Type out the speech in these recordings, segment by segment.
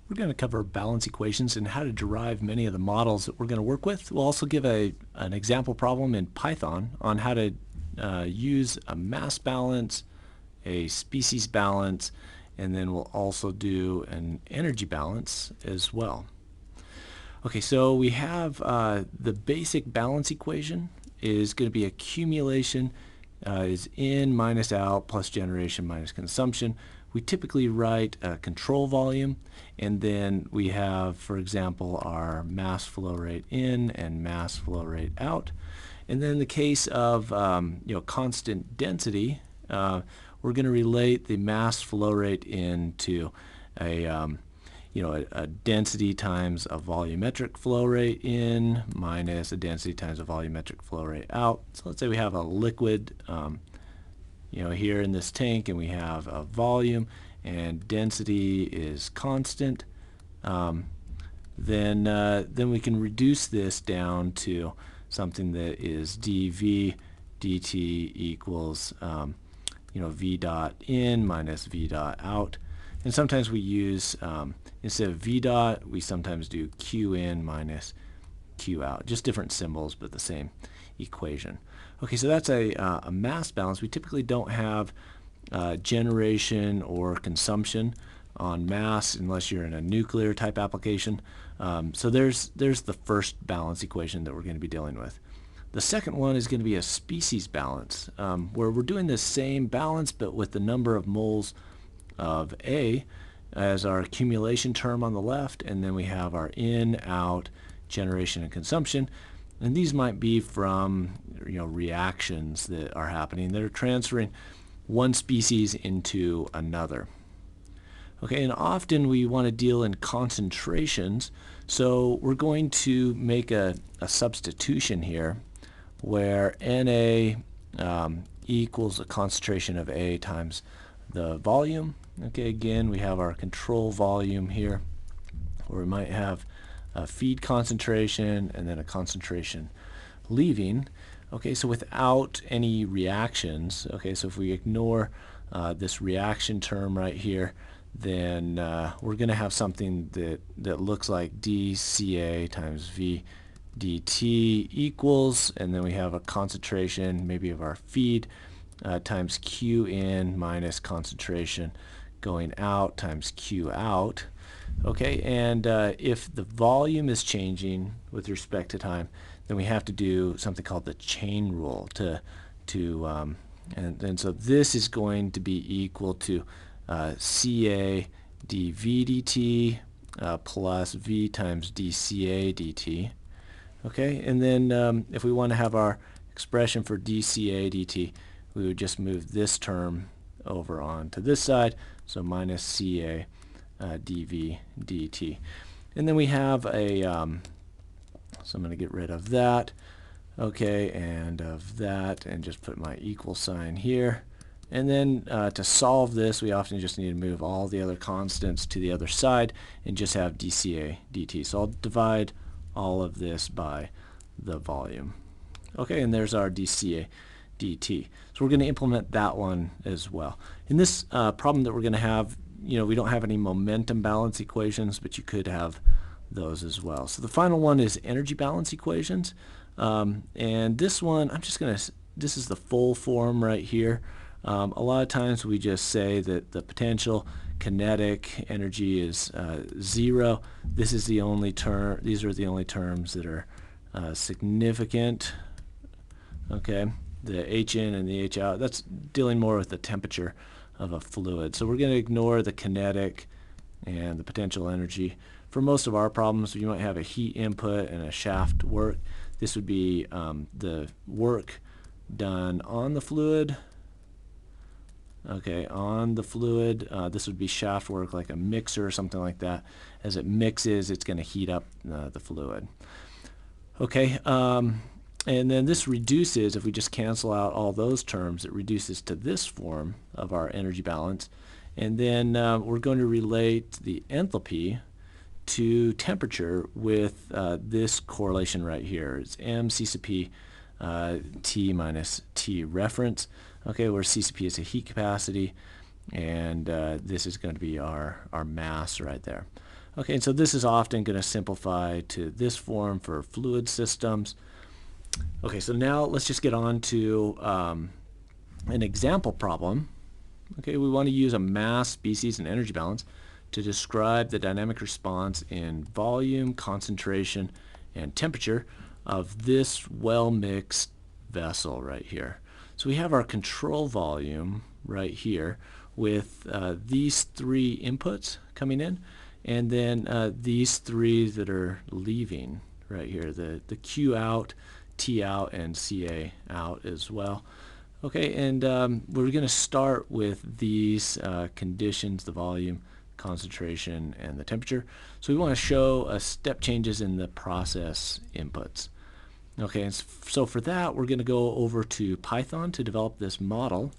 We're going to cover balance equations and how to derive many of the models that we're going to work with. We'll also give an example problem in Python on how to use a mass balance, a species balance, and then we'll also do an energy balance as well. Okay, so we have the basic balance equation is going to be accumulation is in minus out plus generation minus consumption. We typically write a control volume, and then we have, for example, our mass flow rate in and mass flow rate out. And then in the case of constant density, we're going to relate the mass flow rate into a density times a volumetric flow rate in minus a density times a volumetric flow rate out. So let's say we have a liquid here in this tank, and we have a volume and density is constant. Then we can reduce this down to something that is dv dt equals v dot in minus v dot out. And sometimes we use, instead of v dot, we sometimes do q in minus q out. Just different symbols, but the same equation. Okay, so that's a mass balance. We typically don't have generation or consumption on mass unless you're in a nuclear type application. So there's the first balance equation that we're going to be dealing with. The second one is going to be a species balance, where we're doing the same balance but with the number of moles of A as our accumulation term on the left, and then we have our in, out, generation, and consumption. And these might be from reactions that are happening that are transferring one species into another. Okay, and often we want to deal in concentrations, so we're going to make a substitution here where Na equals the concentration of A times the volume. Okay, again, we have our control volume here, where we might have a feed concentration and then a concentration leaving. Okay, so without any reactions, okay, so if we ignore this reaction term right here, then we're going to have something that looks like dCA times V dt equals, and then we have a concentration maybe of our feed times Q in minus concentration going out times Q out. Okay, and if the volume is changing with respect to time, then we have to do something called the chain rule and so this is going to be equal to Ca dV dt plus V times dCA dt. Okay, and then if we want to have our expression for dCA dt, we would just move this term over onto this side, so minus Ca dV dt. And then we have a, so I'm going to get rid of that, okay, and of that, and just put my equal sign here. And then to solve this, we often just need to move all the other constants to the other side and just have dCA dt. So I'll divide all of this by the volume. Okay, and there's our dCA dt. So we're going to implement that one as well. In this problem that we're going to have, we don't have any momentum balance equations, but you could have those as well. So the final one is energy balance equations. And this one, this is the full form right here. A lot of times we just say that the potential kinetic energy is 0. This is the only term, these are the only terms that are significant. Okay, the H in and the H out, that's dealing more with the temperature of a fluid. So we're going to ignore the kinetic and the potential energy. For most of our problems, you might have a heat input and a shaft work. This would be the work done on the fluid. Okay, on the fluid, this would be shaft work, like a mixer or something like that. As it mixes, it's going to heat up the fluid. Okay, and then this reduces, if we just cancel out all those terms, it reduces to this form of our energy balance. And then we're going to relate the enthalpy to temperature with this correlation right here. It's m C sub p T minus T reference. Okay, where C sub p is a heat capacity, and this is going to be our mass right there. Okay, and so this is often going to simplify to this form for fluid systems. Okay, so now let's just get on to an example problem. Okay, we want to use a mass, species, and energy balance to describe the dynamic response in volume, concentration, and temperature of this well-mixed vessel right here. So we have our control volume right here with these three inputs coming in, and then these three that are leaving right here, the Q out, T out, and CA out as well. Okay, and we're going to start with these conditions, the volume, concentration, and the temperature. So we want to show step changes in the process inputs. Okay, and so for that, we're going to go over to Python to develop this model.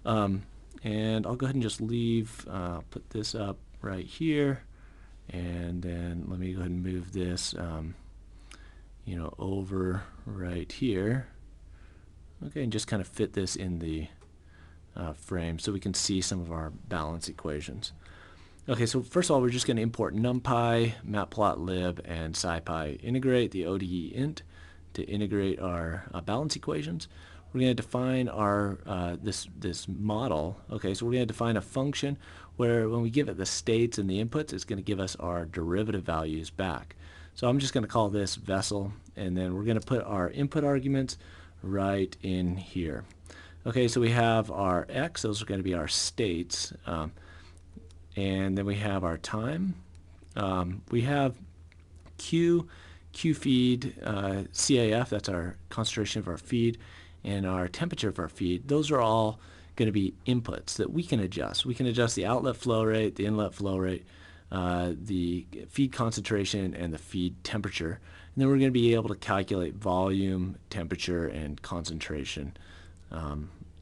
And I'll go ahead and just put this up right here. And then let me go ahead and move this, over right here. Okay, and just kind of fit this in the frame so we can see some of our balance equations. Okay, so first of all, we're just going to import numpy, matplotlib, and scipy integrate, the ODE int, to integrate our balance equations. We're going to define our this model. Okay, so we're going to define a function where when we give it the states and the inputs, it's going to give us our derivative values back. So I'm just going to call this vessel, and then we're going to put our input arguments right in here. Okay, so we have our x, those are going to be our states, and then we have our time. We have Q feed, CAF, that's our concentration of our feed, and our temperature of our feed. Those are all going to be inputs that we can adjust. We can adjust the outlet flow rate, the inlet flow rate, the feed concentration, and the feed temperature. And then we're going to be able to calculate volume, temperature, and concentration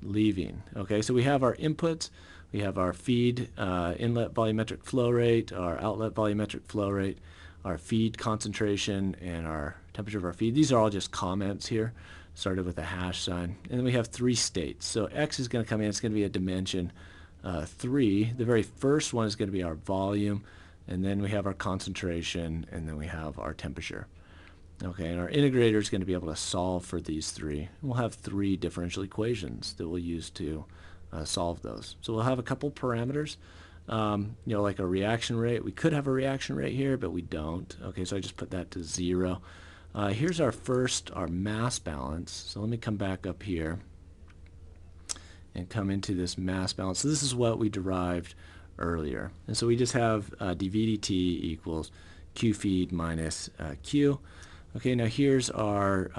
leaving. Okay, so we have our inputs. We have our feed inlet volumetric flow rate, our outlet volumetric flow rate, our feed concentration, and our temperature of our feed. These are all just comments here, started with a hash sign. And then we have three states. So x is going to come in. It's going to be a dimension 3. The very first one is going to be our volume, and then we have our concentration, and then we have our temperature. Okay, and our integrator is going to be able to solve for these three. We'll have three differential equations that we'll use to solve those. So we'll have a couple parameters, like a reaction rate. We could have a reaction rate here, but we don't. Okay, so I just put that to 0. Here's our mass balance. So let me come back up here and come into this mass balance. So this is what we derived earlier. And so we just have dV dt equals Q feed minus Q. Okay, now here's our,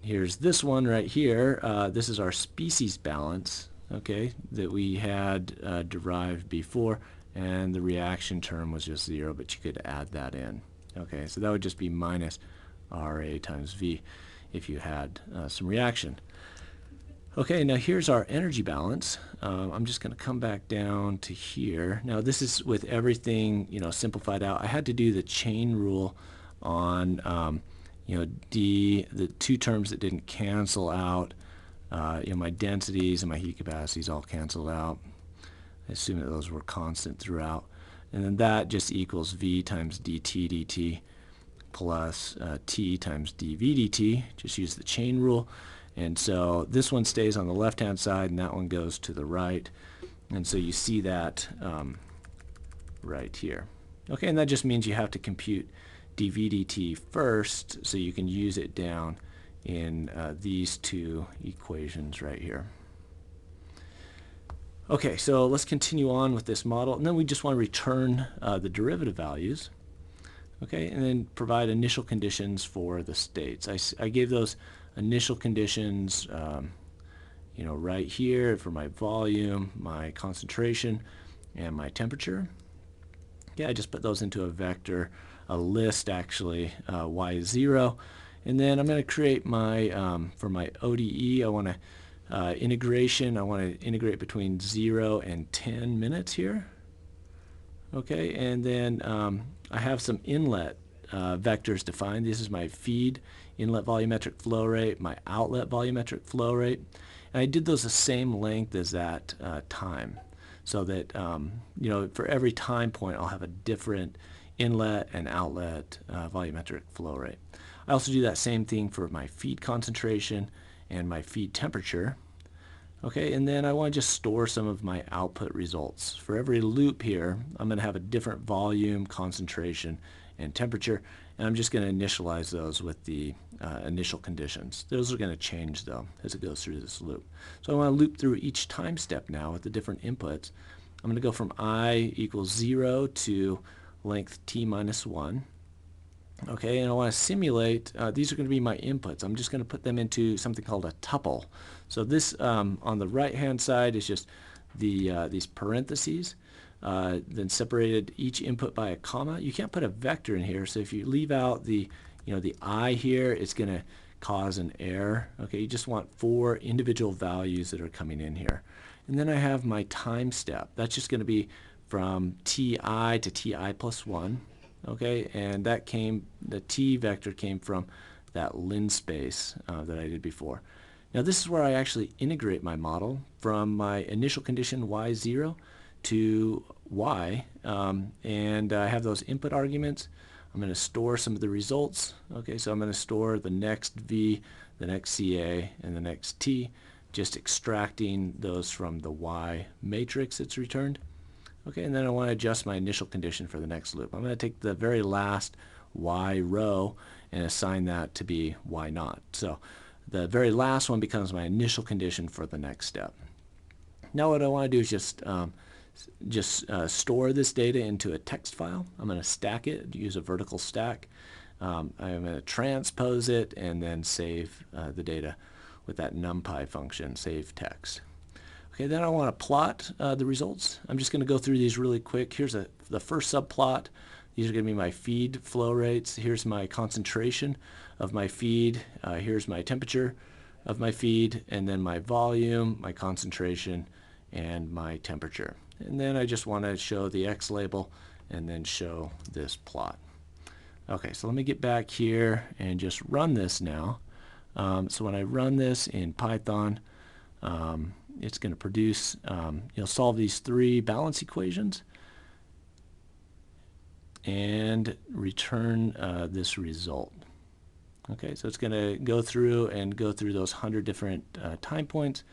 here's this one right here. This is our species balance, okay, that we had derived before, and the reaction term was just 0, but you could add that in. Okay, so that would just be minus RA times V if you had some reaction. Okay, now here's our energy balance. I'm just going to come back down to here. Now this is with everything simplified out. I had to do the chain rule on the two terms that didn't cancel out. My densities and my heat capacities all canceled out. I assume that those were constant throughout. And then that just equals V times dt dt plus T times dV dt. Just use the chain rule. And so this one stays on the left-hand side, and that one goes to the right. And so you see that right here. Okay, and that just means you have to compute dV dt first, so you can use it down in these two equations right here. Okay, so let's continue on with this model, and then we just want to return the derivative values. Okay, and then provide initial conditions for the states. I gave those initial conditions, right here for my volume, my concentration, and my temperature. Yeah, I just put those into a vector, a list actually, y is 0, and then I'm going to create my for my ODE. I want to integration. I want to integrate between 0 and 10 minutes here. Okay, and then I have some inlet vectors defined. This is my feed inlet volumetric flow rate, my outlet volumetric flow rate, and I did those the same length as that time. so that for every time point I'll have a different inlet and outlet volumetric flow rate. I also do that same thing for my feed concentration and my feed temperature. Okay, and then I want to just store some of my output results. For every loop here, I'm going to have a different volume, concentration, and temperature, and I'm just going to initialize those with the initial conditions. Those are going to change though as it goes through this loop. So I want to loop through each time step now with the different inputs. I'm going to go from I equals 0 to length t minus 1. Okay, and I want to simulate, these are going to be my inputs. I'm just going to put them into something called a tuple. So this on the right hand side is just these parentheses, then separated each input by a comma. You can't put a vector in here, so if you leave out the I here, it's going to cause an error. Okay, you just want 4 individual values that are coming in here. And then I have my time step. That's just going to be from ti to ti plus 1. Okay, and that the t vector came from that linspace that I did before. Now this is where I actually integrate my model from my initial condition y0 to y, and I have those input arguments. I'm going to store some of the results. Okay, so I'm going to store the next v, the next ca, and the next t, just extracting those from the y matrix that's returned. Okay, and then I want to adjust my initial condition for the next loop. I'm going to take the very last y row and assign that to be y naught. So the very last one becomes my initial condition for the next step. Now what I want to do is just store this data into a text file. I'm going to stack it, use a vertical stack. I'm going to transpose it and then save the data with that numpy function, save text. Okay, then I want to plot the results. I'm just going to go through these really quick. Here's the first subplot. These are going to be my feed flow rates. Here's my concentration of my feed. Here's my temperature of my feed, and then my volume, my concentration, and my temperature. And then I just want to show the X label and then show this plot. Okay, so let me get back here and just run this now. So when I run this in Python, it's going to produce, solve these 3 balance equations and return this result. Okay, so it's going to go through those 100 different time points,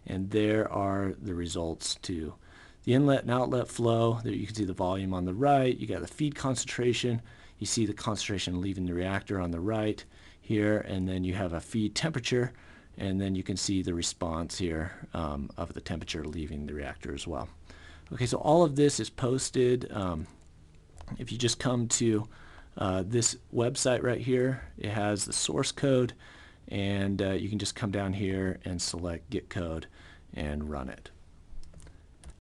and there are the results to the inlet and outlet flow. There you can see the volume on the right. You got the feed concentration. You see the concentration leaving the reactor on the right here, and then you have a feed temperature. And then you can see the response here of the temperature leaving the reactor as well. Okay, so all of this is posted. If you just come to this website right here, it has the source code, and you can just come down here and select Get Code and run it.